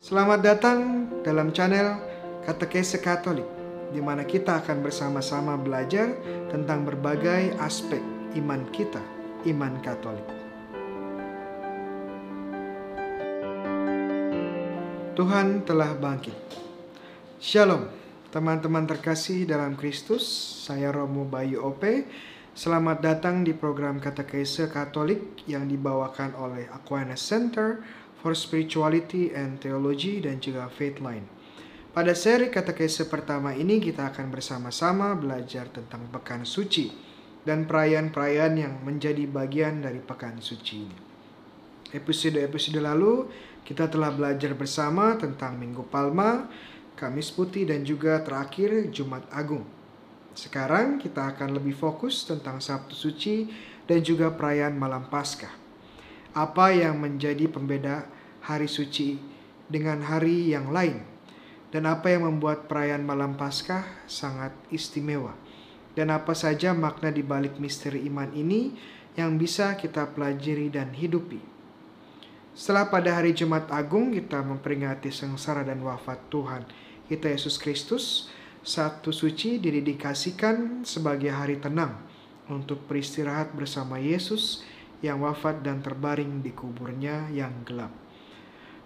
Selamat datang dalam channel Katekese Katolik, di mana kita akan bersama-sama belajar tentang berbagai aspek iman kita, iman Katolik. Tuhan telah bangkit. Shalom, teman-teman terkasih dalam Kristus. Saya Romo Bayu OP. Selamat datang di program Katekese Katolik yang dibawakan oleh Aquinas Center for Spirituality and Theology dan juga Faithline. Pada seri Katekese pertama ini kita akan bersama-sama belajar tentang Pekan Suci dan perayaan-perayaan yang menjadi bagian dari Pekan Suci ini. Episode-episode lalu kita telah belajar bersama tentang Minggu Palma, Kamis Putih, dan juga terakhir Jumat Agung. Sekarang kita akan lebih fokus tentang Sabtu Suci dan juga perayaan Malam Paskah. Apa yang menjadi pembeda hari suci dengan hari yang lain? Dan apa yang membuat perayaan Malam Paskah sangat istimewa? Dan apa saja makna di balik misteri iman ini yang bisa kita pelajari dan hidupi? Setelah pada hari Jumat Agung kita memperingati sengsara dan wafat Tuhan kita Yesus Kristus, Sabtu Suci didedikasikan sebagai hari tenang untuk beristirahat bersama Yesus yang wafat dan terbaring di kuburnya yang gelap.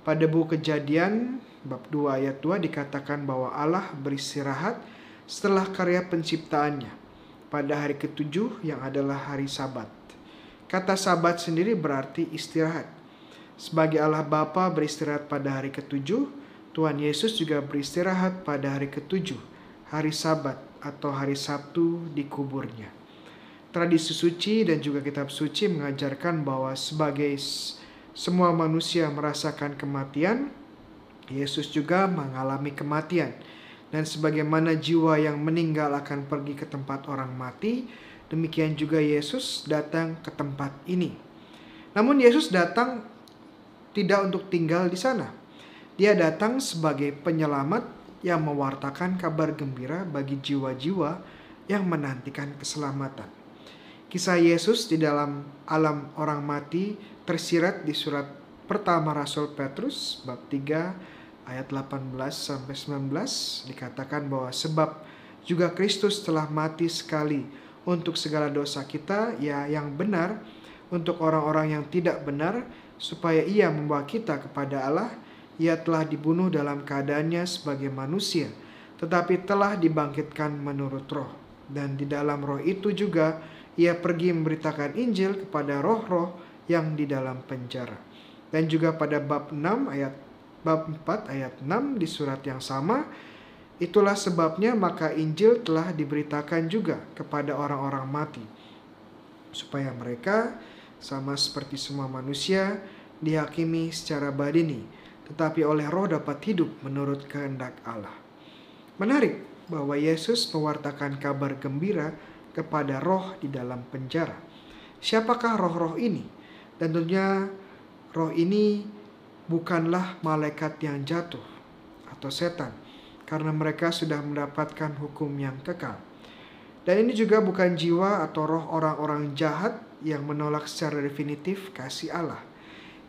Pada buku Kejadian bab 2 ayat 2 dikatakan bahwa Allah beristirahat setelah karya penciptaannya pada hari ketujuh yang adalah hari Sabat. Kata Sabat sendiri berarti istirahat. Sebagai Allah Bapa beristirahat pada hari ketujuh, Tuhan Yesus juga beristirahat pada hari ketujuh, hari Sabat atau hari Sabtu di kuburnya. Tradisi suci dan juga kitab suci mengajarkan bahwa sebagai semua manusia merasakan kematian, Yesus juga mengalami kematian. Dan sebagaimana jiwa yang meninggal akan pergi ke tempat orang mati, demikian juga Yesus datang ke tempat ini. Namun Yesus datang tidak untuk tinggal di sana. Dia datang sebagai penyelamat yang mewartakan kabar gembira bagi jiwa-jiwa yang menantikan keselamatan. Kisah Yesus di dalam alam orang mati tersirat di surat pertama Rasul Petrus bab 3 ayat 18-19 dikatakan bahwa sebab juga Kristus telah mati sekali untuk segala dosa kita, ya yang benar untuk orang-orang yang tidak benar, supaya ia membawa kita kepada Allah. Ia telah dibunuh dalam keadaannya sebagai manusia, tetapi telah dibangkitkan menurut roh, dan di dalam roh itu juga ia pergi memberitakan Injil kepada roh-roh yang di dalam penjara. Dan juga pada bab 4 ayat 6 di surat yang sama, itulah sebabnya maka Injil telah diberitakan juga kepada orang-orang mati, supaya mereka sama seperti semua manusia dihakimi secara badini, tetapi oleh roh dapat hidup menurut kehendak Allah. Menarik bahwa Yesus mewartakan kabar gembira kepada roh di dalam penjara. Siapakah roh-roh ini? Dan tentunya roh ini bukanlah malaikat yang jatuh atau setan, karena mereka sudah mendapatkan hukum yang kekal. Dan ini juga bukan jiwa atau roh orang-orang jahat yang menolak secara definitif kasih Allah.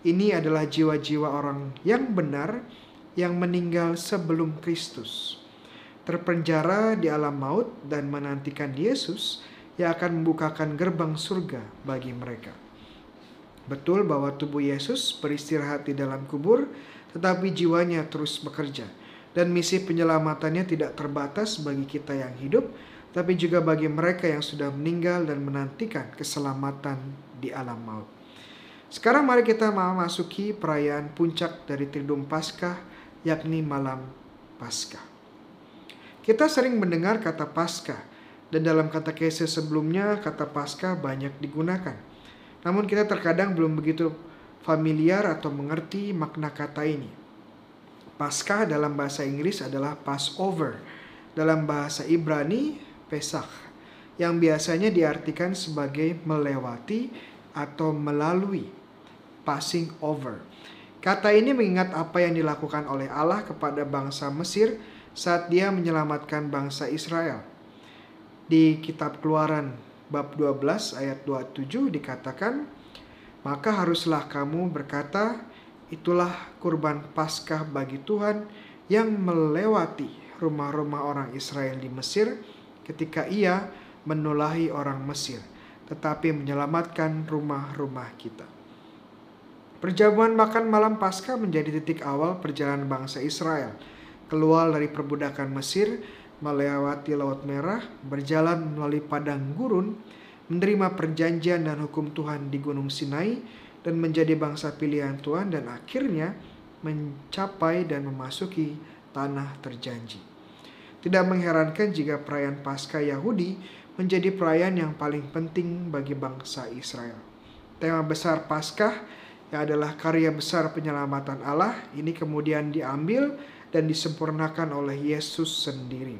Ini adalah jiwa-jiwa orang yang benar yang meninggal sebelum Kristus, terpenjara di alam maut dan menantikan Yesus yang akan membukakan gerbang surga bagi mereka. Betul bahwa tubuh Yesus beristirahat di dalam kubur, tetapi jiwanya terus bekerja. Dan misi penyelamatannya tidak terbatas bagi kita yang hidup, tapi juga bagi mereka yang sudah meninggal dan menantikan keselamatan di alam maut. Sekarang mari kita memasuki perayaan puncak dari Triduum Paskah, yakni Malam Paskah. Kita sering mendengar kata Paskah, dan dalam katekese sebelumnya kata Paskah banyak digunakan. Namun kita terkadang belum begitu familiar atau mengerti makna kata ini. Paskah dalam bahasa Inggris adalah Passover, dalam bahasa Ibrani Pesach, yang biasanya diartikan sebagai melewati atau melalui, passing over. Kata ini mengingat apa yang dilakukan oleh Allah kepada bangsa Mesir saat dia menyelamatkan bangsa Israel. Di kitab Keluaran bab 12 ayat 27 dikatakan, maka haruslah kamu berkata, Itulah kurban Paskah bagi Tuhan yang melewati rumah-rumah orang Israel di Mesir ketika Ia menulahi orang Mesir, tetapi menyelamatkan rumah-rumah kita. Perjamuan makan malam Paskah menjadi titik awal perjalanan bangsa Israel keluar dari perbudakan Mesir, melewati Laut Merah, berjalan melalui padang gurun, menerima perjanjian dan hukum Tuhan di Gunung Sinai, dan menjadi bangsa pilihan Tuhan, dan akhirnya mencapai dan memasuki tanah terjanji. Tidak mengherankan jika perayaan Paskah Yahudi menjadi perayaan yang paling penting bagi bangsa Israel. Tema besar Paskah yang adalah karya besar penyelamatan Allah ini kemudian diambil dan disempurnakan oleh Yesus sendiri.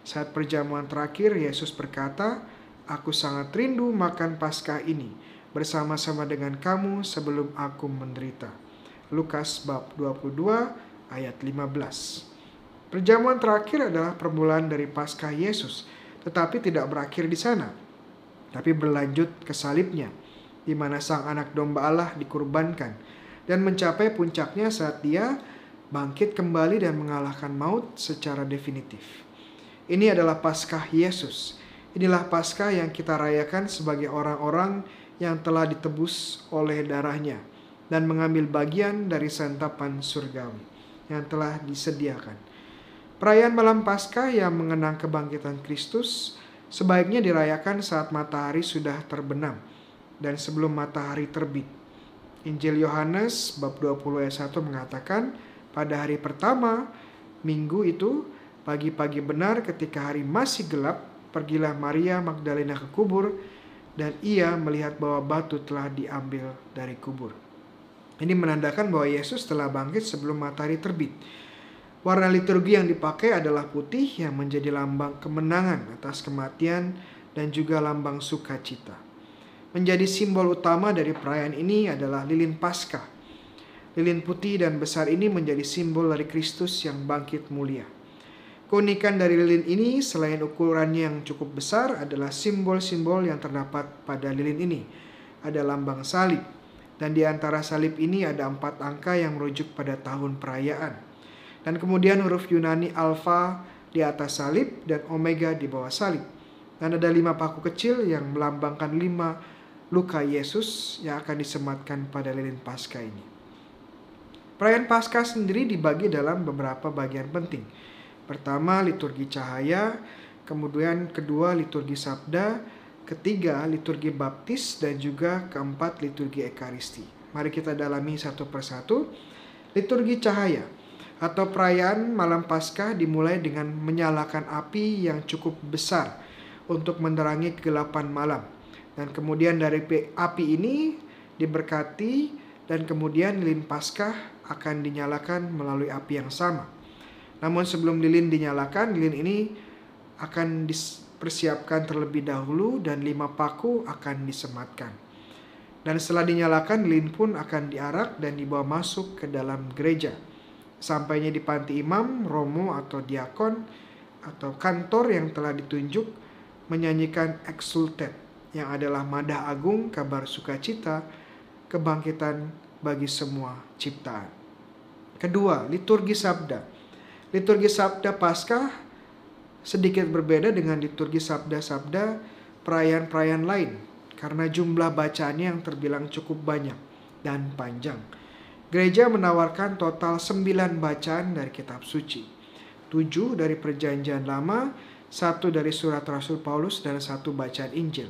Saat perjamuan terakhir, Yesus berkata, "Aku sangat rindu makan Paskah ini bersama-sama dengan kamu sebelum aku menderita." Lukas bab 22 ayat 15. Perjamuan terakhir adalah permulaan dari Paskah Yesus, tetapi tidak berakhir di sana, tapi berlanjut ke salibnya, di mana sang anak domba Allah dikurbankan, dan mencapai puncaknya saat Dia bangkit kembali dan mengalahkan maut secara definitif. Ini adalah Paskah Yesus. Inilah Paskah yang kita rayakan sebagai orang-orang yang telah ditebus oleh darahnya dan mengambil bagian dari santapan surgawi yang telah disediakan. Perayaan malam Paskah yang mengenang kebangkitan Kristus sebaiknya dirayakan saat matahari sudah terbenam dan sebelum matahari terbit. Injil Yohanes bab 20 ayat 1 mengatakan, pada hari pertama minggu itu, pagi-pagi benar ketika hari masih gelap, pergilah Maria Magdalena ke kubur, dan ia melihat bahwa batu telah diambil dari kubur. Ini menandakan bahwa Yesus telah bangkit sebelum matahari terbit. Warna liturgi yang dipakai adalah putih yang menjadi lambang kemenangan atas kematian dan juga lambang sukacita. Menjadi simbol utama dari perayaan ini adalah lilin Paskah. Lilin putih dan besar ini menjadi simbol dari Kristus yang bangkit mulia. Keunikan dari lilin ini selain ukurannya yang cukup besar adalah simbol-simbol yang terdapat pada lilin ini. Ada lambang salib, dan di antara salib ini ada 4 angka yang merujuk pada tahun perayaan. Dan kemudian huruf Yunani alfa di atas salib dan omega di bawah salib. Dan ada 5 paku kecil yang melambangkan 5 luka Yesus yang akan disematkan pada lilin Paskah ini. Perayaan Paskah sendiri dibagi dalam beberapa bagian penting. Pertama, liturgi cahaya, kemudian kedua, liturgi sabda, ketiga, liturgi baptis, dan juga keempat, liturgi ekaristi. Mari kita dalami satu persatu. Liturgi cahaya atau perayaan malam Paskah dimulai dengan menyalakan api yang cukup besar untuk menerangi kegelapan malam. Dan kemudian dari api ini diberkati, dan kemudian lilin Paskah akan dinyalakan melalui api yang sama. Namun sebelum lilin dinyalakan, lilin ini akan dipersiapkan terlebih dahulu dan 5 paku akan disematkan. Dan setelah dinyalakan, lilin pun akan diarak dan dibawa masuk ke dalam gereja. Sampainya di panti imam, romo atau diakon atau kantor yang telah ditunjuk menyanyikan exsultet, yang adalah madah agung, kabar sukacita, kebangkitan bagi semua ciptaan. Kedua, liturgi sabda. Liturgi sabda Paskah sedikit berbeda dengan liturgi sabda-sabda perayaan-perayaan lain karena jumlah bacaannya yang terbilang cukup banyak dan panjang. Gereja menawarkan total 9 bacaan dari kitab suci, 7 dari perjanjian lama, 1 dari surat Rasul Paulus, dan 1 bacaan Injil.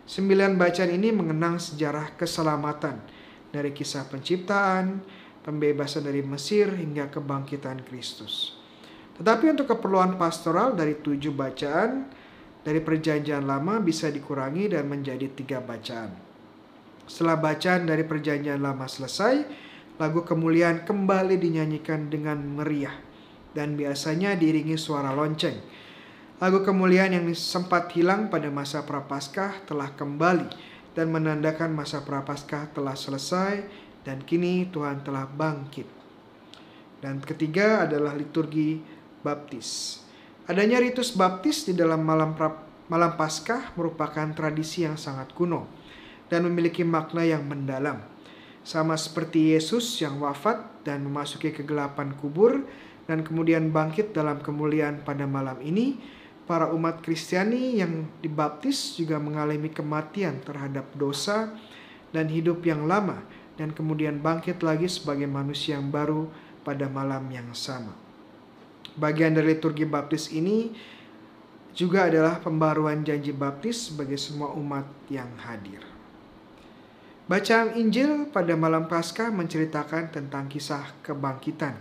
9 bacaan ini mengenang sejarah keselamatan dari kisah penciptaan, pembebasan dari Mesir, hingga kebangkitan Kristus. Tetapi untuk keperluan pastoral, dari 7 bacaan dari perjanjian lama bisa dikurangi dan menjadi 3 bacaan. Setelah bacaan dari perjanjian lama selesai, lagu kemuliaan kembali dinyanyikan dengan meriah dan biasanya diiringi suara lonceng. Lagu kemuliaan yang sempat hilang pada masa Prapaskah telah kembali dan menandakan masa Prapaskah telah selesai dan kini Tuhan telah bangkit. Dan ketiga adalah liturgi baptis. Adanya ritus baptis di dalam malam Paskah merupakan tradisi yang sangat kuno dan memiliki makna yang mendalam. Sama seperti Yesus yang wafat dan memasuki kegelapan kubur dan kemudian bangkit dalam kemuliaan pada malam ini, para umat Kristiani yang dibaptis juga mengalami kematian terhadap dosa dan hidup yang lama, dan kemudian bangkit lagi sebagai manusia yang baru pada malam yang sama. Bagian dari liturgi baptis ini juga adalah pembaruan janji baptis bagi semua umat yang hadir. Bacaan Injil pada malam Paskah menceritakan tentang kisah kebangkitan,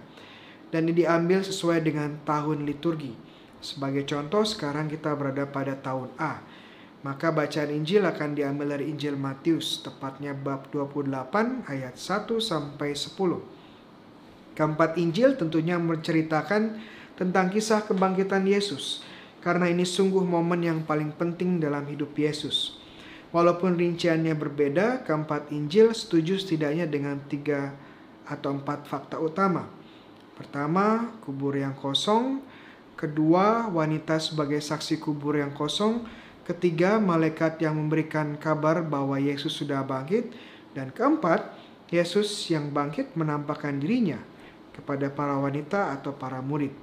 dan ini diambil sesuai dengan tahun liturgi. Sebagai contoh, sekarang kita berada pada tahun A, maka bacaan Injil akan diambil dari Injil Matius, tepatnya bab 28 ayat 1 sampai 10. Keempat Injil tentunya menceritakan tentang kisah kebangkitan Yesus, karena ini sungguh momen yang paling penting dalam hidup Yesus. Walaupun rinciannya berbeda, keempat Injil setuju setidaknya dengan 3 atau 4 fakta utama. Pertama, kubur yang kosong. Kedua, wanita sebagai saksi kubur yang kosong. Ketiga, malaikat yang memberikan kabar bahwa Yesus sudah bangkit. Dan keempat, Yesus yang bangkit menampakkan dirinya kepada para wanita atau para murid.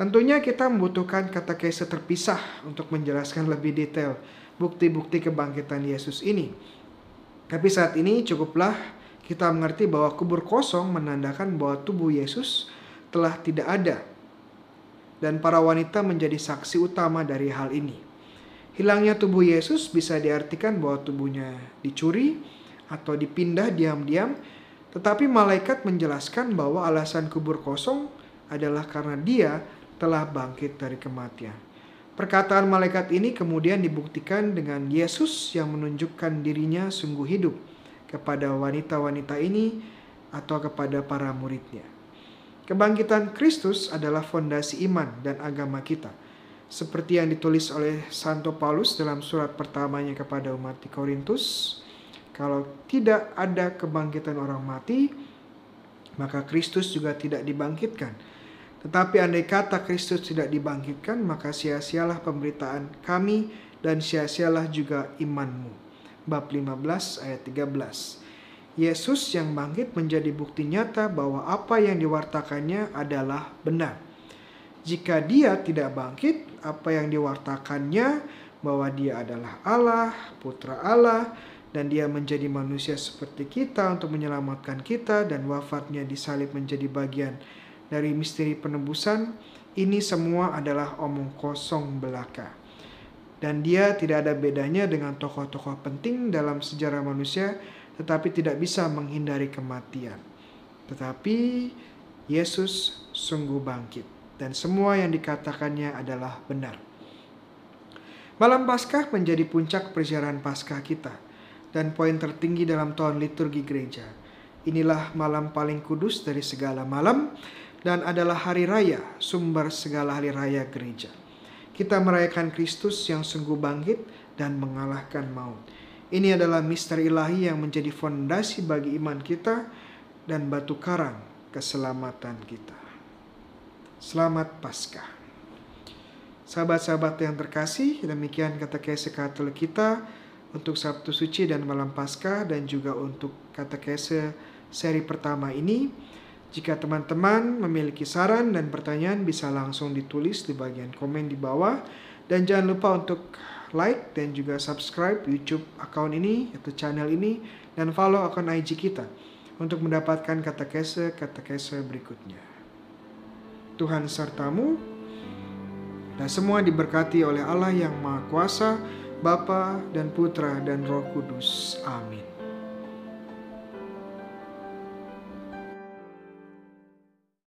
Tentunya kita membutuhkan katekese terpisah untuk menjelaskan lebih detail bukti-bukti kebangkitan Yesus ini. Tapi saat ini cukuplah kita mengerti bahwa kubur kosong menandakan bahwa tubuh Yesus telah tidak ada. Dan para wanita menjadi saksi utama dari hal ini. Hilangnya tubuh Yesus bisa diartikan bahwa tubuhnya dicuri atau dipindah diam-diam. Tetapi malaikat menjelaskan bahwa alasan kubur kosong adalah karena dia telah bangkit dari kematian. Perkataan malaikat ini kemudian dibuktikan dengan Yesus yang menunjukkan dirinya sungguh hidup kepada wanita-wanita ini atau kepada para muridnya. Kebangkitan Kristus adalah fondasi iman dan agama kita. Seperti yang ditulis oleh Santo Paulus dalam surat pertamanya kepada umat di Korintus, kalau tidak ada kebangkitan orang mati, maka Kristus juga tidak dibangkitkan. Tetapi andai kata Kristus tidak dibangkitkan, maka sia-sialah pemberitaan kami dan sia-sialah juga imanmu. Bab 15 ayat 13. Yesus yang bangkit menjadi bukti nyata bahwa apa yang diwartakannya adalah benar. Jika dia tidak bangkit, apa yang diwartakannya bahwa dia adalah Allah, putra Allah, dan dia menjadi manusia seperti kita untuk menyelamatkan kita, dan wafatnya disalib menjadi bagian dari misteri penebusan, ini semua adalah omong kosong belaka. Dan dia tidak ada bedanya dengan tokoh-tokoh penting dalam sejarah manusia, tetapi tidak bisa menghindari kematian. Tetapi Yesus sungguh bangkit, dan semua yang dikatakannya adalah benar. Malam Paskah menjadi puncak perjalanan Paskah kita, dan poin tertinggi dalam tahun liturgi gereja. Inilah malam paling kudus dari segala malam, dan adalah hari raya, sumber segala hari raya gereja. Kita merayakan Kristus yang sungguh bangkit dan mengalahkan maut. Ini adalah misteri ilahi yang menjadi fondasi bagi iman kita dan batu karang keselamatan kita. Selamat Paskah. Sahabat-sahabat yang terkasih, demikian katekese Katolik kita untuk Sabtu Suci dan Malam Paskah, dan juga untuk katekese seri pertama ini. Jika teman-teman memiliki saran dan pertanyaan, bisa langsung ditulis di bagian komen di bawah. Dan jangan lupa untuk like dan juga subscribe YouTube account ini atau channel ini, dan follow akun IG kita untuk mendapatkan katekese berikutnya. Tuhan sertamu, dan semua diberkati oleh Allah yang Maha Kuasa, Bapa dan Putra dan Roh Kudus. Amin.